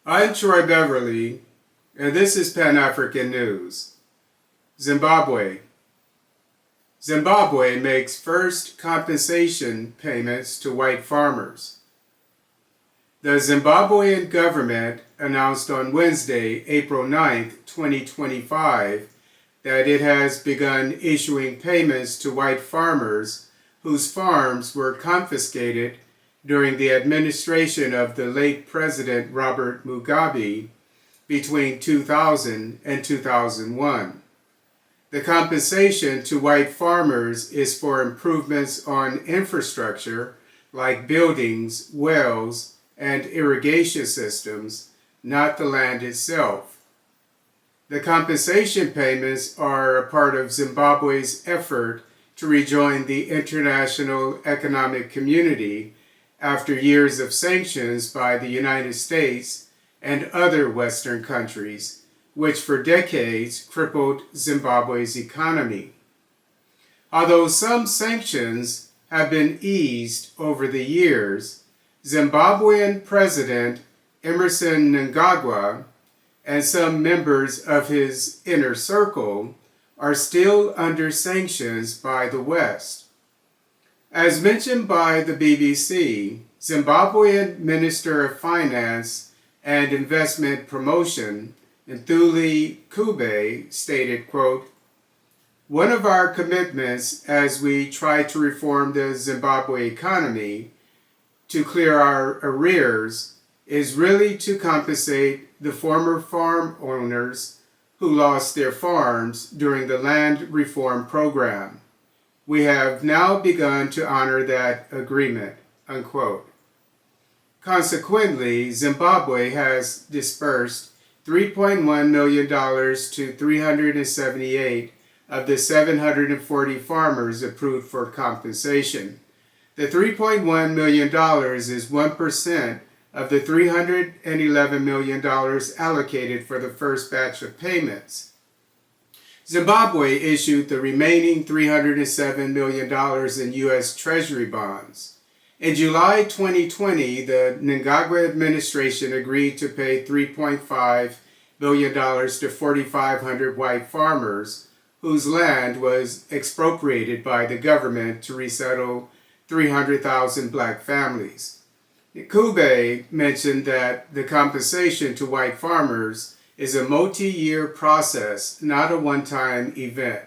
I'm Troy Beverly, and this is Pan-African News. Zimbabwe. Zimbabwe makes first compensation payments to white farmers. The Zimbabwean government announced on Wednesday, April 9, 2025, that it has begun issuing payments to white farmers whose farms were confiscated during the administration of the late President Robert Mugabe between 2000 and 2001. The compensation to white farmers is for improvements on infrastructure like buildings, wells, and irrigation systems, not the land itself. The compensation payments are a part of Zimbabwe's effort to rejoin the international economic community after years of sanctions by the United States and other Western countries, which for decades crippled Zimbabwe's economy. Although some sanctions have been eased over the years, Zimbabwean President Emmerson Mnangagwa and some members of his inner circle are still under sanctions by the West. As mentioned by the BBC, Zimbabwean Minister of Finance and Investment Promotion, Mthuli Ncube, stated, quote, "One of our commitments as we try to reform the Zimbabwe economy to clear our arrears is really to compensate the former farm owners who lost their farms during the land reform program. We have now begun to honor that agreement," unquote. Consequently, Zimbabwe has disbursed $3.1 million to 378 of the 740 farmers approved for compensation. The $3.1 million is 1% of the $311 million allocated for the first batch of payments. Zimbabwe issued the remaining $307 million in U.S. Treasury bonds. In July 2020, the Mnangagwa administration agreed to pay $3.5 billion to 4,500 white farmers whose land was expropriated by the government to resettle 300,000 black families. Ncube mentioned that the compensation to white farmers is a multi-year process, not a one-time event.